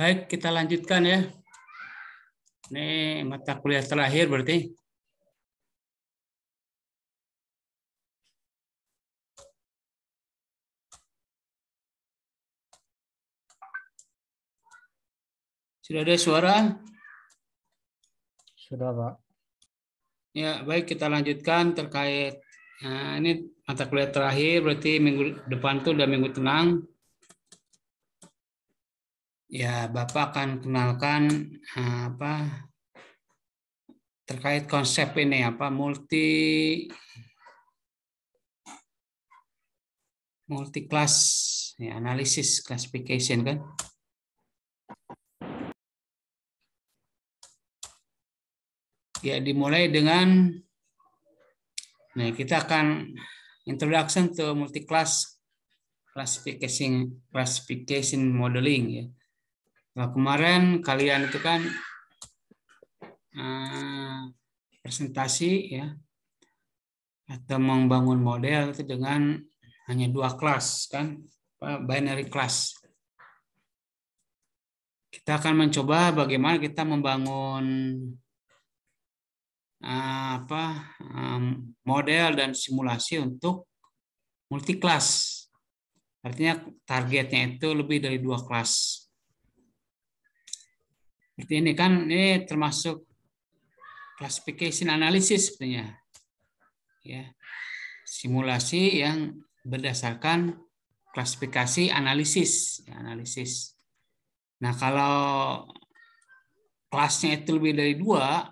Baik, kita lanjutkan ya. Ini mata kuliah terakhir berarti. Sudah ada suara? Sudah, Pak. Ya, baik, kita lanjutkan terkait ini mata kuliah terakhir berarti minggu depan tuh udah minggu tenang. Ya, Bapak akan kenalkan terkait konsep ini multi class ya, analisis classification kan. Ya, dimulai dengan kita akan introduction to multi class classification modeling ya. Nah, kemarin kalian itu kan presentasi ya atau membangun model itu dengan hanya 2 kelas kan, binary class. Kita akan mencoba bagaimana kita membangun model dan simulasi untuk multi class. Artinya targetnya itu lebih dari 2 kelas. Seperti ini kan, ini termasuk classification analysis sebenarnya. Ya. Simulasi yang berdasarkan klasifikasi analisis. Nah, kalau kelasnya itu lebih dari 2,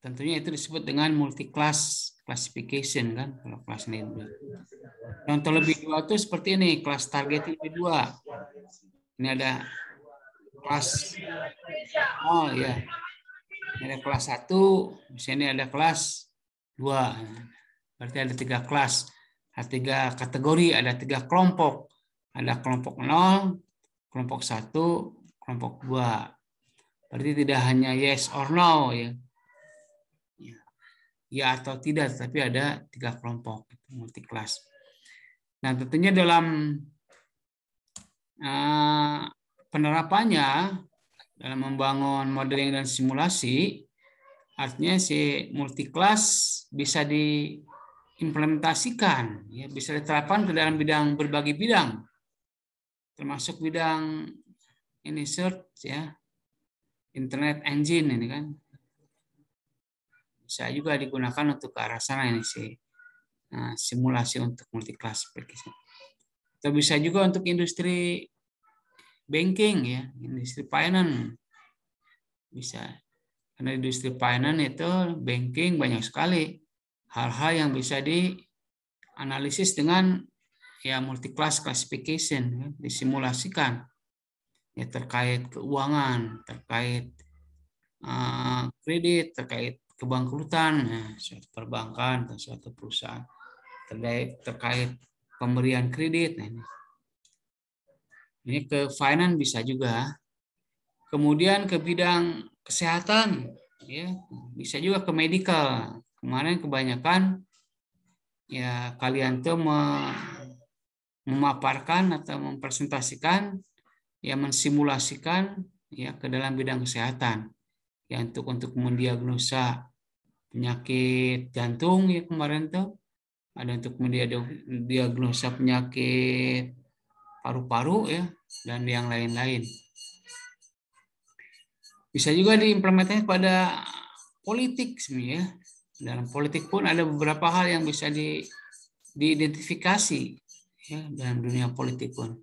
tentunya itu disebut dengan multi class classification kan, kalau kelas ini 2. Contoh lebih 2 itu seperti ini, kelas target lebih 2. Ini ada kelas ya. Ini ada kelas 1, di sini ada kelas 2. Berarti ada 3 kelas, ada 3 kategori, ada 3 kelompok. Ada kelompok 0, kelompok 1, kelompok 2. Berarti tidak hanya yes or no ya. Ya atau tidak, tapi ada 3 kelompok multi kelas. Nah, tentunya dalam penerapannya dalam membangun modeling dan simulasi, artinya si multi class bisa diimplementasikan, ya, bisa diterapkan ke dalam berbagai bidang, termasuk bidang ini search ya, internet engine ini kan, bisa juga digunakan untuk ke arah sana ini sih. Nah, simulasi untuk multi class application. Atau bisa juga untuk industri banking ya, industri finance bisa. Karena industri finance itu banking banyak sekali hal-hal yang bisa dianalisis dengan ya multi class classification ya, disimulasikan ya, terkait keuangan, terkait kredit, terkait kebangkrutan ya, suatu perbankan atau suatu perusahaan, terkait pemberian kredit. Nah, ini ke finance bisa juga. Kemudian ke bidang kesehatan, ya bisa juga ke medical. Kemarin kebanyakan ya kalian tuh memaparkan atau mempresentasikan, ya mensimulasikan ya ke dalam bidang kesehatan, ya untuk mendiagnosa penyakit jantung ya kemarin tuh ada untuk mendiagnosa penyakit paru-paru ya dan yang lain-lain. Bisa juga diimplementasikan pada politik sebenarnya. Dalam politik pun ada beberapa hal yang bisa diidentifikasi ya, dalam dunia politik pun.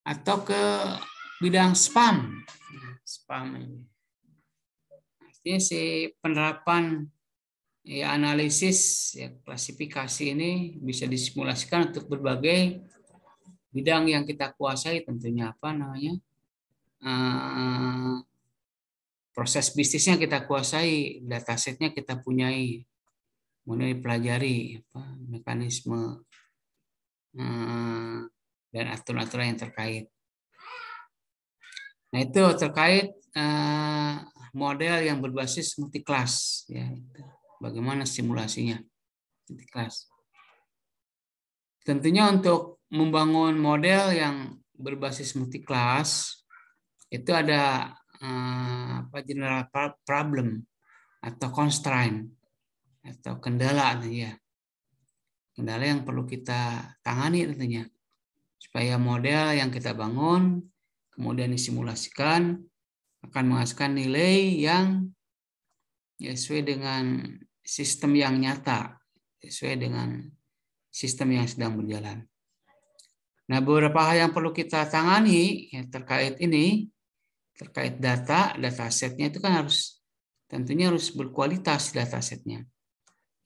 Atau ke bidang spam. Spam ini. Artinya si penerapan ya, analisis ya, klasifikasi ini bisa disimulasikan untuk berbagai bidang yang kita kuasai, tentunya proses bisnisnya kita kuasai, datasetnya kita punyai, mulai pelajari mekanisme dan aturan-aturan yang terkait. Nah, itu terkait model yang berbasis multi class ya, bagaimana simulasinya multi class. Tentunya untuk membangun model yang berbasis multi-class itu ada general problem atau constraint atau kendala ya. Kendala yang perlu kita tangani tentunya supaya model yang kita bangun kemudian disimulasikan akan menghasilkan nilai yang sesuai dengan sistem yang nyata, sesuai dengan sistem yang sedang berjalan. Nah, beberapa hal yang perlu kita tangani ya, terkait ini, terkait datasetnya itu kan tentunya harus berkualitas datasetnya.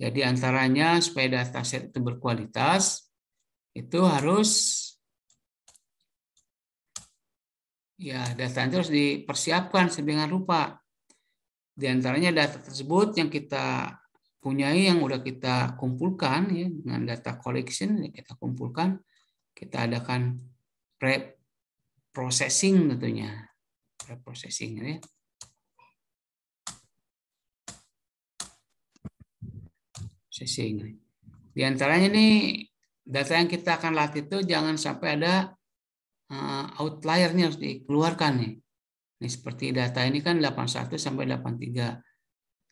Jadi antaranya supaya dataset itu berkualitas, itu harus data itu harus dipersiapkan sedemikian rupa. Di antaranya data tersebut yang kita punyai yang udah kita kumpulkan ya dengan data collection yang kita kumpulkan, kita adakan pre-processing tentunya. Pre-processing ya. Processing. Di antaranya nih data yang kita akan latih itu jangan sampai ada outlier-nya harus dikeluarkan nih. Ini seperti data ini kan 81 sampai 83.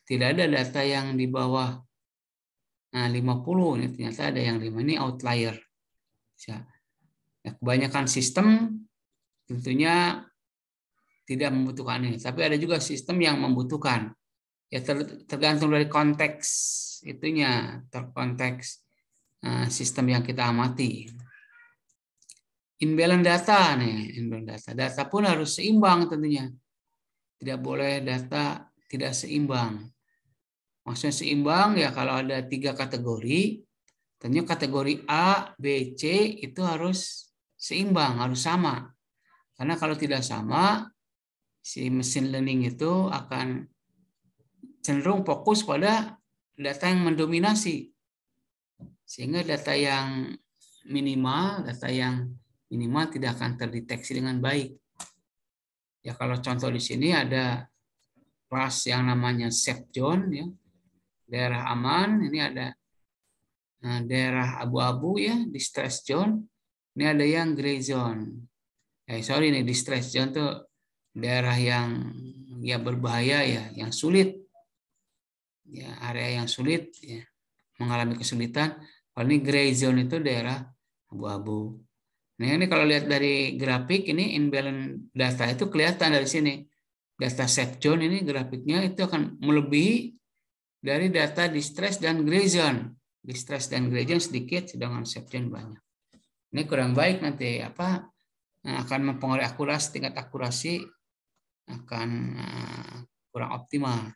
Tidak ada data yang di bawah 50, ini ternyata ada yang 5, ini outlier. Ya, kebanyakan sistem tentunya tidak membutuhkan ini, tapi ada juga sistem yang membutuhkan. Ya tergantung dari konteks itunya, terkonteks sistem yang kita amati. Imbalance data nih, imbalance data. Data pun harus seimbang tentunya. Tidak boleh data tidak seimbang. Maksudnya seimbang ya kalau ada 3 kategori, tentunya kategori A, B, C itu harus seimbang, harus sama. Karena kalau tidak sama, si machine learning itu akan cenderung fokus pada data yang mendominasi. Sehingga data yang minimal tidak akan terdeteksi dengan baik. Ya kalau contoh di sini ada kelas yang namanya safe zone ya. Daerah aman, ini ada daerah abu-abu ya, distress zone. Ini ada yang gray zone. Sorry nih, distress zone tuh daerah yang ya berbahaya ya, yang sulit. Ya, area yang sulit ya, mengalami kesulitan. Kalau ini gray zone itu daerah abu-abu. Nah, ini kalau lihat dari grafik ini imbalance data itu kelihatan dari sini. Data safe zone ini grafiknya itu akan melebihi dari data distress dan gray zone. Distress dan gray zone sedikit, sedangkan safe zone banyak. Ini kurang baik nanti akan mempengaruhi akurasi, tingkat akurasi akan kurang optimal.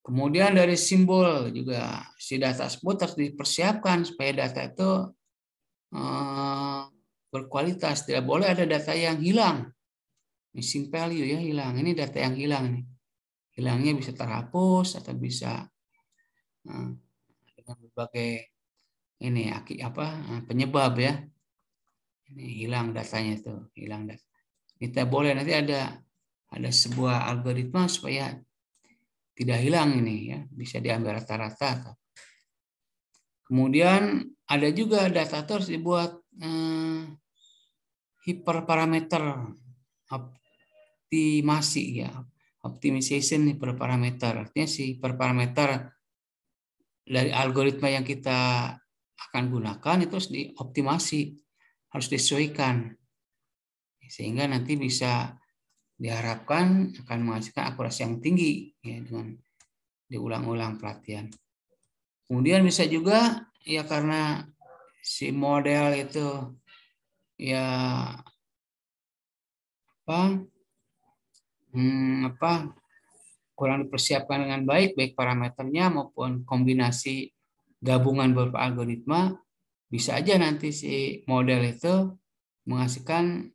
Kemudian dari simbol juga si data tersebut harus dipersiapkan supaya data itu berkualitas. Tidak boleh ada data yang hilang. Missing value ya hilang. Ini data yang hilang nih. Hilangnya bisa terhapus atau bisa dengan berbagai penyebab ya. Ini hilang datanya itu, hilang data. Kita boleh nanti ada sebuah algoritma supaya tidak hilang ini ya, bisa diambil rata-rata. Kemudian ada juga data itu harus dibuat hiperparameter optimasi ya, optimization hiperparameter. Artinya si hiperparameter dari algoritma yang kita akan gunakan itu harus dioptimasi, harus disesuaikan sehingga nanti bisa diharapkan akan menghasilkan akurasi yang tinggi ya dengan diulang-ulang pelatihan. Kemudian bisa juga ya karena si model itu ya kurang dipersiapkan dengan baik parameternya maupun kombinasi gabungan beberapa algoritma, bisa aja nanti si model itu menghasilkan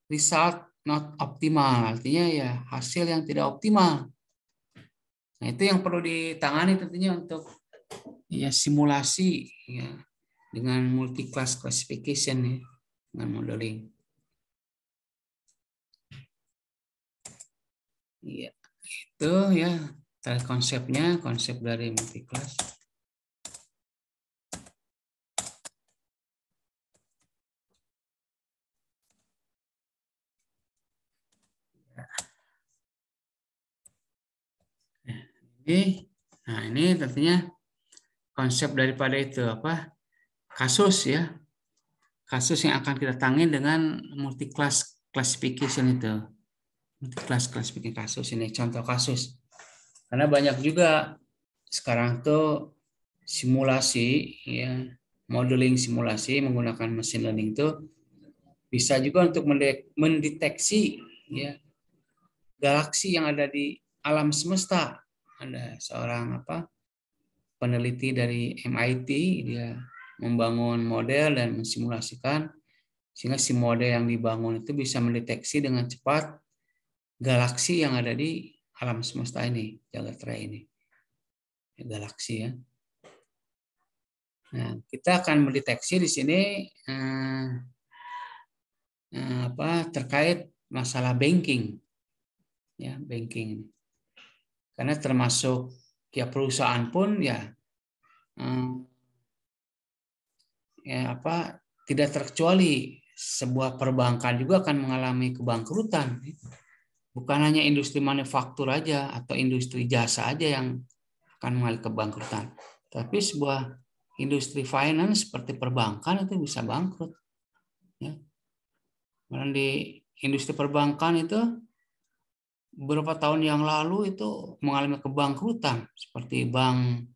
result not optimal, artinya ya hasil yang tidak optimal. Nah, itu yang perlu ditangani tentunya untuk ya simulasi ya dengan multi class classification ya, dengan modeling. Iya, itu ya konsepnya, konsep dari multi class. Nah, ini tentunya konsep daripada itu apa? Kasus ya. Kasus yang akan kita tangani dengan multi class classification itu. Multi class classification kasus ini contoh kasus. Karena banyak juga sekarang tuh simulasi ya, modeling simulasi menggunakan machine learning itu bisa juga untuk mendeteksi ya galaksi yang ada di alam semesta. Ada seorang peneliti dari MIT, dia membangun model dan mensimulasikan sehingga si model yang dibangun itu bisa mendeteksi dengan cepat galaksi yang ada di alam semesta ini, jagat raya ini. Galaksi ya. Nah, kita akan mendeteksi di sini terkait masalah banking. Ya, banking. Karena termasuk ya perusahaan pun tidak terkecuali sebuah perbankan juga akan mengalami kebangkrutan. Bukan hanya industri manufaktur aja atau industri jasa aja yang akan mengalami kebangkrutan, tapi sebuah industri finance seperti perbankan itu bisa bangkrut. Ya. Di industri perbankan itu beberapa tahun yang lalu itu mengalami kebangkrutan seperti bank,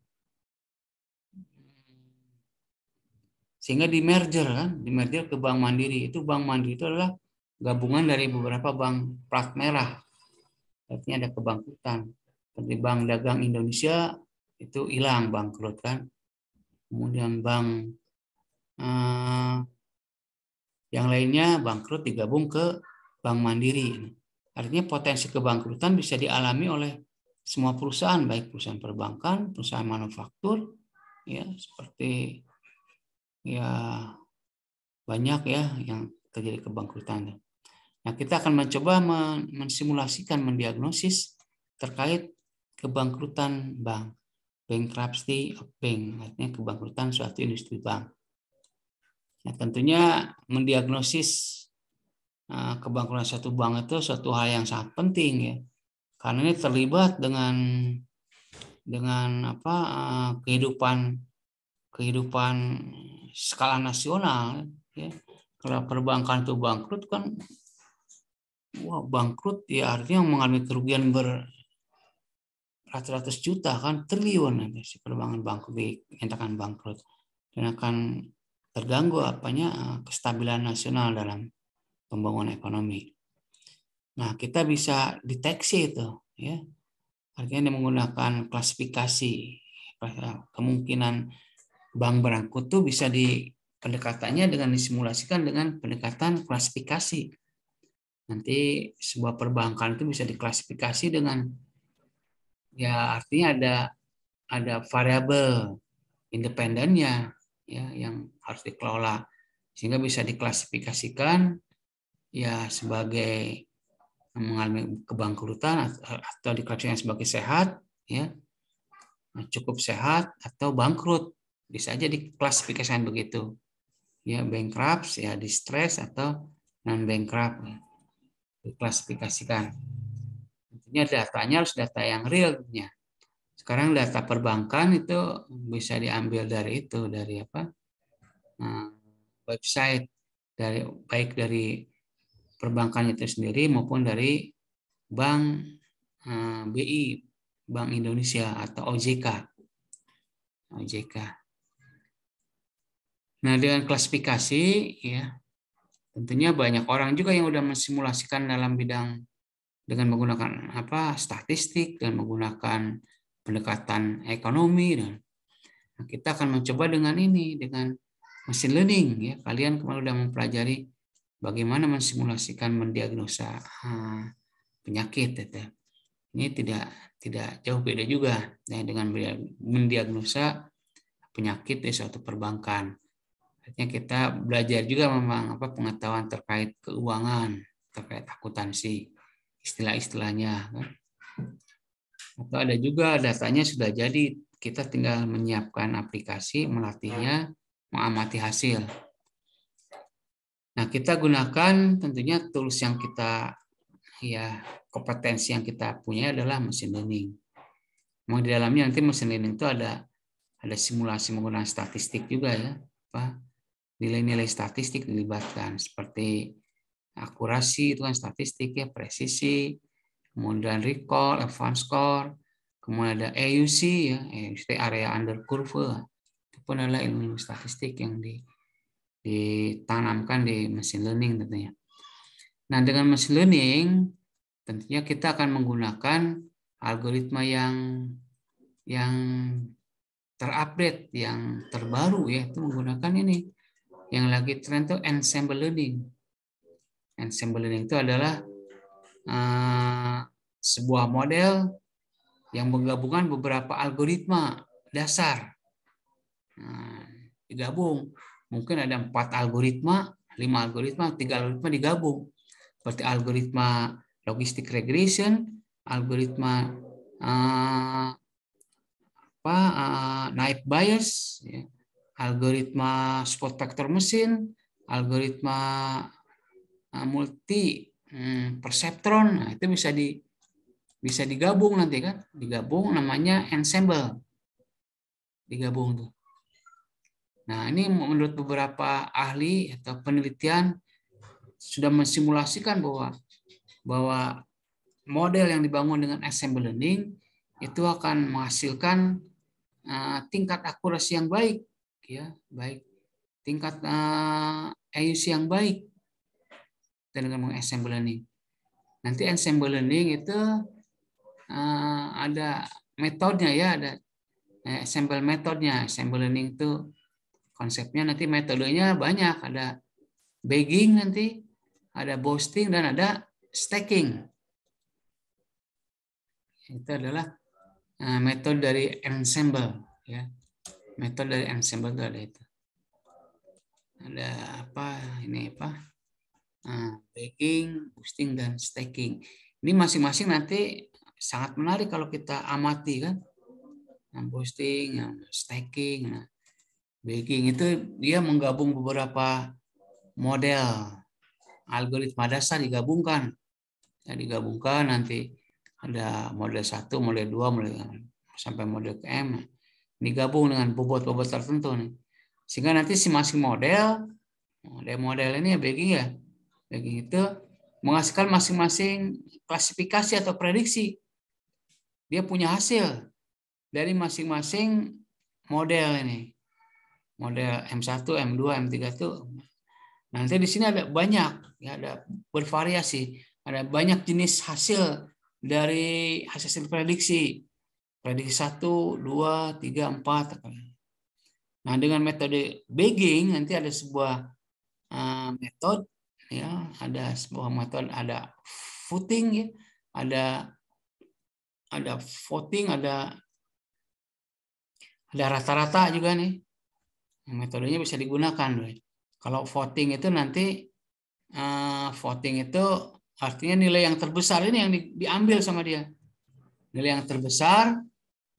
sehingga di merger ke Bank Mandiri. Itu Bank Mandiri itu adalah gabungan dari beberapa bank plat merah. Artinya ada kebangkrutan. Seperti Bank Dagang Indonesia itu hilang, bangkrut kan. Kemudian bank yang lainnya bangkrut digabung ke Bank Mandiri. Artinya potensi kebangkrutan bisa dialami oleh semua perusahaan, baik perusahaan perbankan, perusahaan manufaktur, ya seperti ya banyak ya yang terjadi kebangkrutan. Nah, kita akan mencoba mensimulasikan, mendiagnosis terkait kebangkrutan bank, bankruptcy of bank, artinya kebangkrutan suatu industri bank. Nah, tentunya mendiagnosis kebangkrutan suatu bank itu suatu hal yang sangat penting ya, karena ini terlibat dengan kehidupan skala nasional ya. Kalau perbankan itu bangkrut kan, bangkrut ya artinya mengalami kerugian beratus-ratus juta kan, triliun nanti si perbankan bangkrut, dinyatakan bangkrut, dan akan terganggu kestabilan nasional dalam pembangunan ekonomi. Nah, kita bisa deteksi itu ya. Artinya menggunakan klasifikasi kemungkinan bank bangkrut itu bisa pendekatannya dengan disimulasikan dengan pendekatan klasifikasi. Nanti sebuah perbankan itu bisa diklasifikasi dengan ya artinya ada variabel independennya ya yang harus dikelola sehingga bisa diklasifikasikan ya sebagai mengalami kebangkrutan atau diklasifikasikan sebagai sehat ya, cukup sehat atau bangkrut, bisa aja diklasifikasikan begitu ya, bankrupt ya, distress atau non bankrupt ya. Diklasifikasikan. Tentunya datanya harus data yang realnya. Sekarang data perbankan itu bisa diambil dari website, baik dari perbankan itu sendiri maupun dari Bank BI, Bank Indonesia atau OJK. Nah, dengan klasifikasi ya tentunya banyak orang juga yang sudah mensimulasikan dalam bidang dengan menggunakan statistik dan menggunakan pendekatan ekonomi. Dan kita akan mencoba dengan machine learning ya. Kalian kemarin sudah mempelajari bagaimana mensimulasikan mendiagnosa penyakit itu. Ini tidak jauh beda juga ya, dengan mendiagnosa penyakit di suatu perbankan. Artinya kita belajar juga memang pengetahuan terkait keuangan, terkait akuntansi, istilah-istilahnya. Atau ada juga datanya sudah jadi, kita tinggal menyiapkan aplikasi, melatihnya, mengamati hasil. Nah, kita gunakan tentunya tools yang kita kompetensi yang kita punya adalah machine learning. Memang di dalamnya nanti machine learning itu ada simulasi menggunakan statistik juga ya, nilai-nilai statistik dilibatkan seperti akurasi itu kan statistik ya, presisi, kemudian recall, advance score, kemudian ada AUC ya, AUC area under curve, itu pun adalah ilmu statistik yang ditanamkan di machine learning tentunya. Nah, dengan machine learning tentunya kita akan menggunakan algoritma yang terupdate, yang terbaru ya, itu menggunakan ini yang lagi tren tuh ensemble learning. Ensemble learning itu adalah sebuah model yang menggabungkan beberapa algoritma dasar. Nah, digabung, mungkin ada 4 algoritma, 5 algoritma, 3 algoritma digabung. Seperti algoritma logistic regression, algoritma naive Bayes, ya, algoritma spot vector machine, algoritma multi perceptron. Nah, itu bisa digabung nanti kan, digabung namanya ensemble, digabung tuh. Nah, ini menurut beberapa ahli atau penelitian sudah mensimulasikan bahwa model yang dibangun dengan ensemble learning itu akan menghasilkan tingkat akurasi yang baik, ya, baik tingkat AUC yang baik dengan ensemble learning. Nanti ensemble learning itu ada metodenya ya, ada ensemble metodenya. Ensemble learning itu konsepnya nanti metodenya banyak, ada bagging nanti, ada boosting dan ada stacking. Itu adalah metode dari ensemble ya. Metode dari ensemble itu ada itu. Ada bagging, boosting dan stacking. Ini masing-masing nanti sangat menarik kalau kita amati kan. Boosting, stacking, bagging itu dia menggabung beberapa model algoritma dasar digabungkan. Ya, digabungkan nanti ada model 1, model 2, model sampai model ke M. Digabung dengan bobot-bobot tertentu nih. Sehingga nanti si masing model ini ya bagging ya. Bagging itu menghasilkan masing-masing klasifikasi atau prediksi. Dia punya hasil dari masing-masing model ini. Model M1, M2, M3 itu nanti di sini ada banyak, ya, ada bervariasi, ada banyak jenis hasil dari hasil prediksi. Prediksi 1, 2, 3, 4. Nah, dengan metode bagging nanti ada sebuah metode, ya, ada sebuah metode, ada footing, ya, ada voting, ada rata-rata juga nih. Metodenya bisa digunakan. Kalau voting itu nanti voting itu artinya nilai yang terbesar ini yang diambil sama dia. Nilai yang terbesar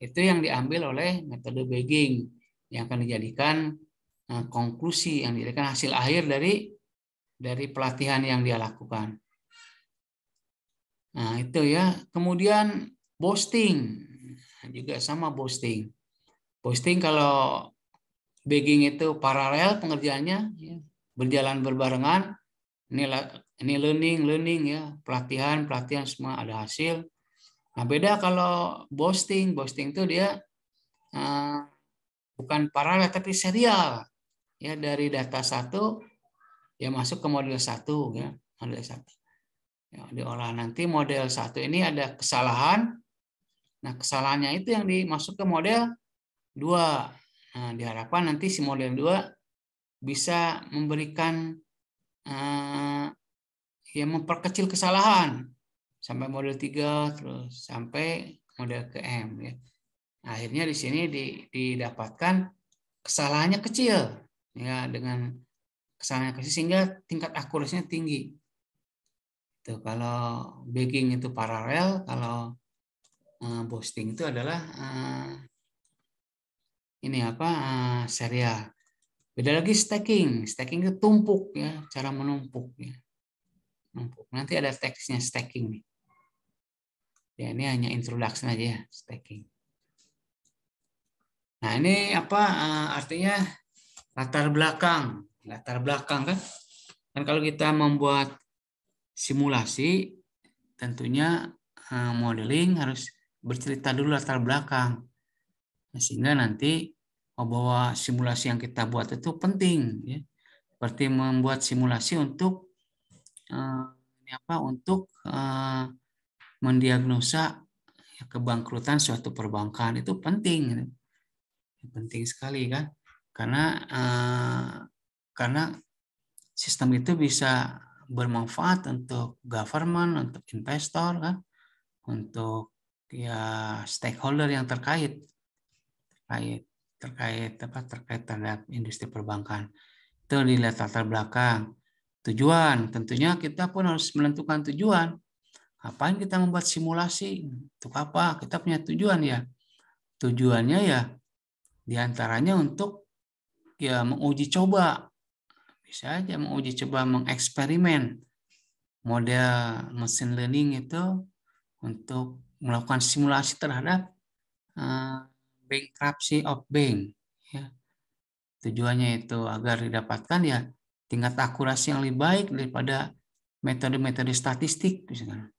itu yang diambil oleh metode bagging yang akan dijadikan konklusi, yang dijadikan hasil akhir dari pelatihan yang dia lakukan. Nah, itu ya. Kemudian boosting juga sama boosting. Boosting kalau bagging itu paralel pengerjaannya, ya, berjalan berbarengan. Ini learning ya, pelatihan semua ada hasil. Nah, beda kalau boosting itu dia bukan paralel tapi serial, ya, dari data 1 ya masuk ke model 1 ya, model 1. Ya, diolah nanti model 1 ini ada kesalahan. Nah, kesalahannya itu yang dimasuk ke model 2. Nah, diharapkan nanti si model 2 bisa memberikan ya, memperkecil kesalahan sampai model 3 terus sampai model ke M ya. Akhirnya di sini didapatkan kesalahannya kecil ya, dengan kesalahannya kecil sehingga tingkat akurasinya tinggi. Itu kalau bagging itu paralel, kalau boosting itu adalah serial. Beda lagi stacking. Stacking itu tumpuk ya, cara menumpuk ya. Numpuk. Nanti ada teksnya stacking nih. Ya, ini hanya introduction aja ya, stacking. Nah, ini apa artinya latar belakang. Latar belakang kan. Kan kalau kita membuat simulasi, tentunya modeling harus bercerita dulu latar belakang. Nah, sehingga nanti bahwa simulasi yang kita buat itu penting, ya. Seperti membuat simulasi untuk untuk mendiagnosa kebangkrutan suatu perbankan itu penting, penting sekali kan, karena sistem itu bisa bermanfaat untuk government, untuk investor kan, untuk ya stakeholder yang terkait terhadap industri perbankan. Itu dilihat latar belakang. Tujuan, tentunya kita pun harus menentukan tujuan. Ngapain kita membuat simulasi? Untuk apa? Kita punya tujuan ya. Tujuannya ya diantaranya untuk ya menguji coba. Bisa aja menguji coba, mengeksperimen model machine learning itu untuk melakukan simulasi terhadap bankruptcy of bank. Ya. Tujuannya itu agar didapatkan ya tingkat akurasi yang lebih baik daripada metode-metode statistik misalkan.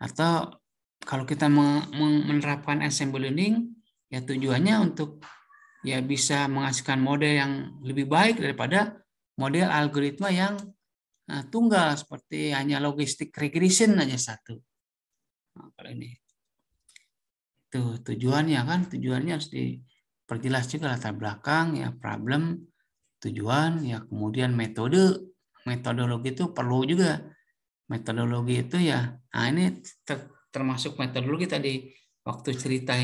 Atau kalau kita menerapkan ensemble learning, ya tujuannya untuk ya bisa menghasilkan model yang lebih baik daripada model algoritma yang tunggal seperti hanya logistic regression aja satu. Nah, kalau ini itu tujuannya kan, tujuannya harus diperjelas juga latar belakang ya, problem, tujuan ya, kemudian metodologi itu perlu juga. Metodologi itu ya, nah ini termasuk metodologi tadi waktu cerita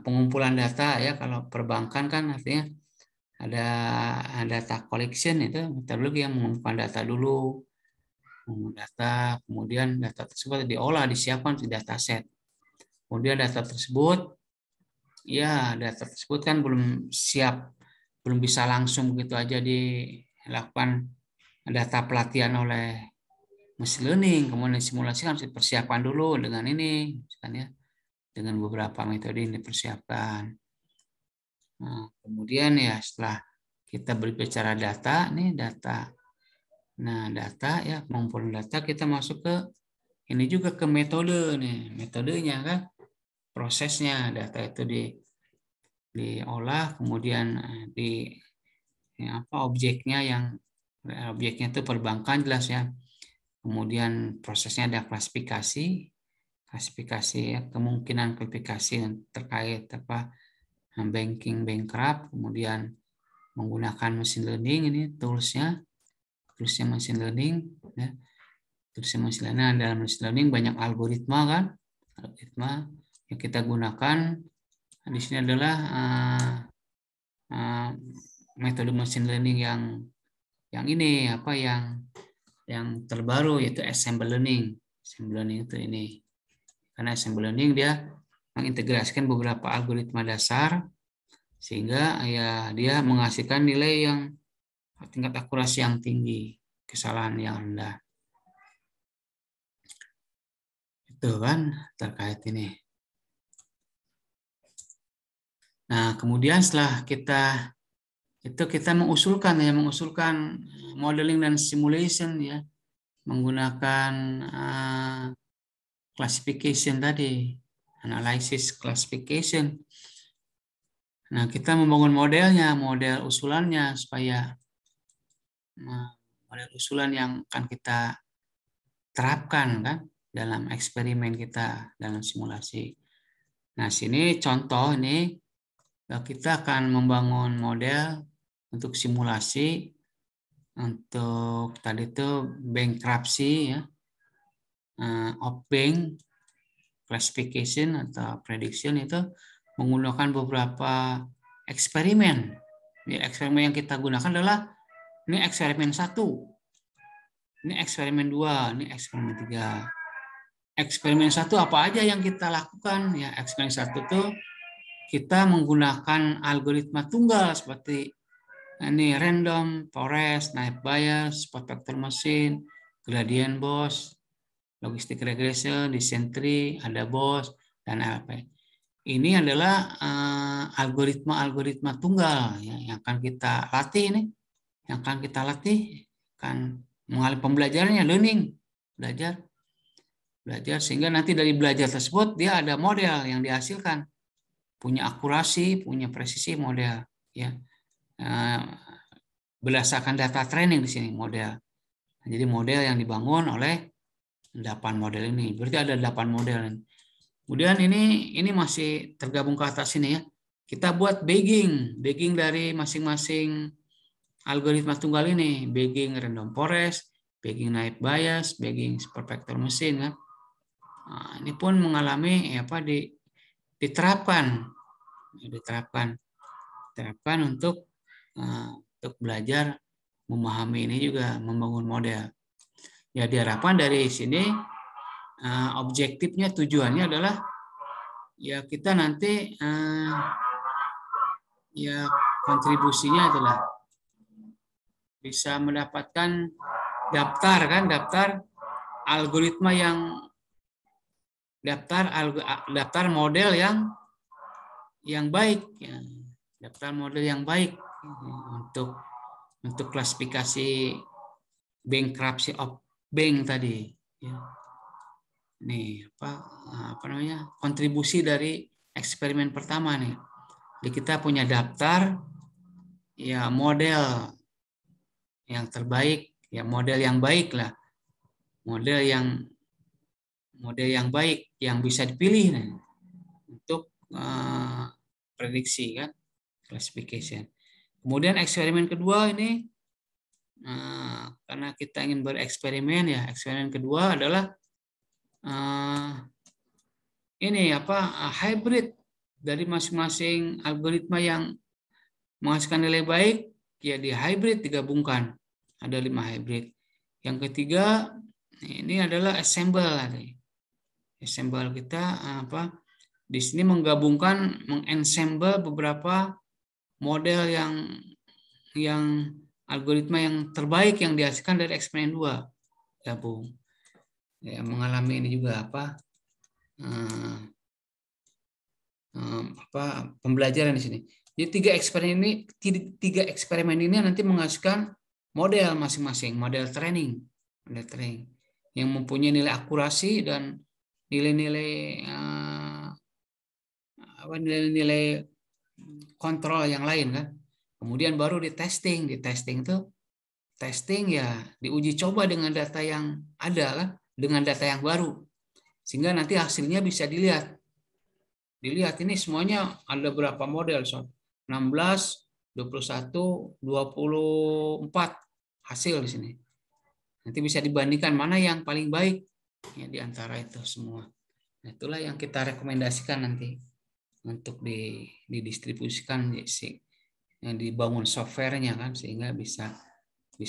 pengumpulan data ya. Kalau perbankan kan artinya ada data collection, itu metodologi yang mengumpulkan data dulu, kemudian data tersebut diolah, disiapkan di dataset. Kemudian data tersebut kan belum siap, belum bisa langsung begitu aja dilakukan data pelatihan oleh machine learning, kemudian simulasi harus dipersiapkan dulu dengan ini, misalnya dengan beberapa metode ini dipersiapkan. Nah, kemudian ya setelah kita berbicara data, nih data. Nah, data ya, pengumpulan data, kita masuk ke ini juga ke metode nih, metodenya kan, prosesnya data itu diolah, kemudian objeknya itu perbankan jelas ya. Kemudian prosesnya ada klasifikasi ya, kemungkinan klasifikasi terkait banking bankrupt, kemudian menggunakan machine learning, ini toolsnya machine learning ya. Toolsnya machine learning, dalam machine learning banyak algoritma kan, algoritma yang kita gunakan di sini adalah metode machine learning yang ini yang terbaru, yaitu ensemble learning. Ensemble learning itu ini, karena ensemble learning dia mengintegrasikan beberapa algoritma dasar sehingga ya dia menghasilkan nilai yang tingkat akurasi yang tinggi, kesalahan yang rendah. Itu kan terkait ini. Nah, kemudian setelah kita mengusulkan modeling dan simulation ya, menggunakan classification tadi, analisis classification. Nah, kita membangun model usulannya supaya model usulan yang akan kita terapkan kan dalam eksperimen kita, dalam simulasi. Nah, sini contoh ini kita akan membangun model untuk simulasi untuk tadi itu bankruptcy ya, of bank classification atau prediction, itu menggunakan beberapa eksperimen. Eksperimen yang kita gunakan adalah ini eksperimen 1, ini eksperimen 2, ini eksperimen 3. Eksperimen 1 apa aja yang kita lakukan? Ya, eksperimen 1 itu kita menggunakan algoritma tunggal seperti ini random, forest, naive Bayes, spot vector machine, gradient boss, logistic regression, descent tree, ada boss, dan LP. Ini adalah algoritma-algoritma tunggal ya, yang akan kita latih ini, yang akan kita latih kan mengalami pembelajarannya, learning, belajar sehingga nanti dari belajar tersebut dia ada model yang dihasilkan, punya akurasi, punya presisi model ya, berdasarkan data training di sini model. Jadi model yang dibangun oleh 8 model ini, berarti ada 8 model ini. Kemudian ini masih tergabung ke atas ini ya. Kita buat bagging dari masing-masing algoritma tunggal ini, bagging random forest, bagging naive Bayes, bagging perfector machine kan. Nah, ini pun mengalami diterapkan untuk belajar memahami ini juga membangun model. Ya diharapkan dari sini objektifnya, tujuannya adalah ya kita nanti ya kontribusinya adalah bisa mendapatkan daftar algoritma daftar model yang baik ya. Daftar model yang baik untuk klasifikasi bankruptcy of bank tadi ya. Nih apa namanya, kontribusi dari eksperimen pertama nih. Jadi kita punya daftar ya model yang terbaik ya, model yang baik lah, model yang baik yang bisa dipilih nih, untuk prediksi kan, classification. Kemudian eksperimen kedua ini karena kita ingin bereksperimen ya, eksperimen kedua adalah ini hybrid dari masing-masing algoritma yang menghasilkan nilai baik ya, di hybrid digabungkan, ada 5 hybrid. Yang ketiga ini adalah assemble kita di sini mengensemble beberapa model yang algoritma yang terbaik yang dihasilkan dari eksperimen 2 gabung. Ya, mengalami ini juga pembelajaran di sini. Jadi tiga eksperimen ini nanti menghasilkan model masing-masing, model training yang mempunyai nilai akurasi dan nilai-nilai kontrol yang lain kan. Kemudian baru di testing ya diuji coba dengan data yang ada kan, dengan data yang baru, sehingga nanti hasilnya bisa dilihat ini semuanya ada berapa model, 16, 21, 24 hasil di sini. Nanti bisa dibandingkan mana yang paling baik ya di antara itu semua. Nah, itulah yang kita rekomendasikan nanti untuk didistribusikan, yang dibangun softwarenya kan, sehingga bisa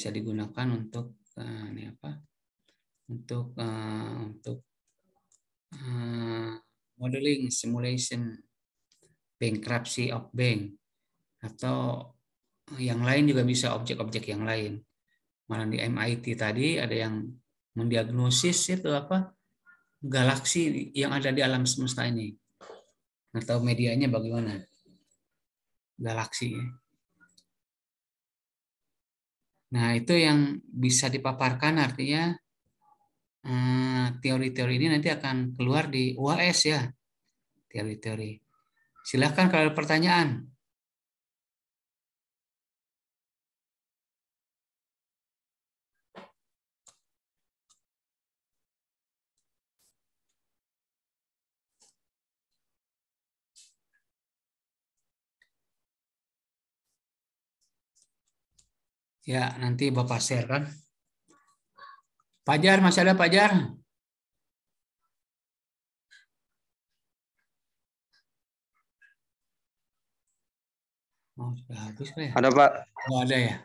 digunakan untuk modeling simulation bankruptcy of bank, atau yang lain juga bisa objek-objek yang lain. Malah di MIT tadi ada yang mendiagnosis itu galaksi yang ada di alam semesta ini, atau medianya bagaimana galaksi. Nah, itu yang bisa dipaparkan, artinya teori-teori ini nanti akan keluar di UAS ya, teori-teori. Silakan kalau ada pertanyaan. Ya, nanti Bapak share kan. Pajar, masih ada Pajar? Oh, sudah habis Pak ya? Ada Pak. Oh, ada ya?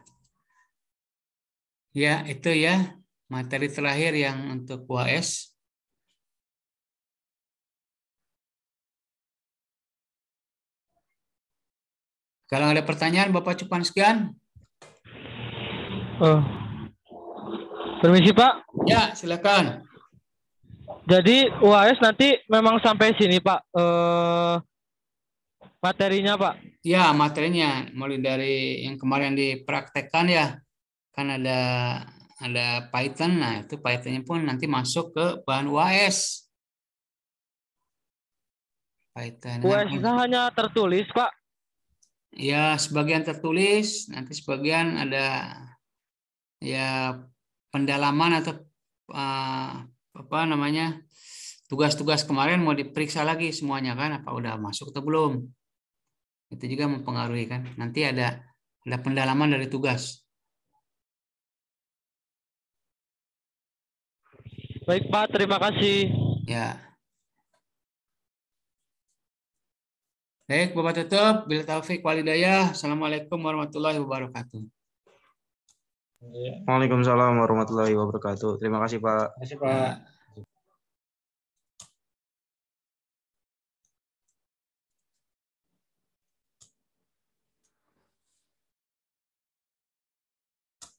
Ya, itu ya materi terakhir yang untuk UAS. Kalau ada pertanyaan, Bapak cuman sekian. Permisi Pak. Ya, silakan. Jadi UAS nanti memang sampai sini Pak materinya Pak. Ya, materinya mulai dari yang kemarin dipraktekkan ya, kan ada Python. Nah, itu Pythonnya pun nanti masuk ke bahan UAS. Python kan. UAS hanya tertulis Pak. Ya, sebagian tertulis, nanti sebagian ada ya pendalaman atau apa namanya tugas-tugas kemarin mau diperiksa lagi semuanya kan, apa udah masuk atau belum. Itu juga mempengaruhi kan. Nanti ada pendalaman dari tugas. Baik Pak, terima kasih. Ya. Baik, Bapak tutup. Bila taufik walhidayah. Assalamualaikum warahmatullahi wabarakatuh. Waalaikumsalam warahmatullahi wabarakatuh. Terima kasih Pak. Ya.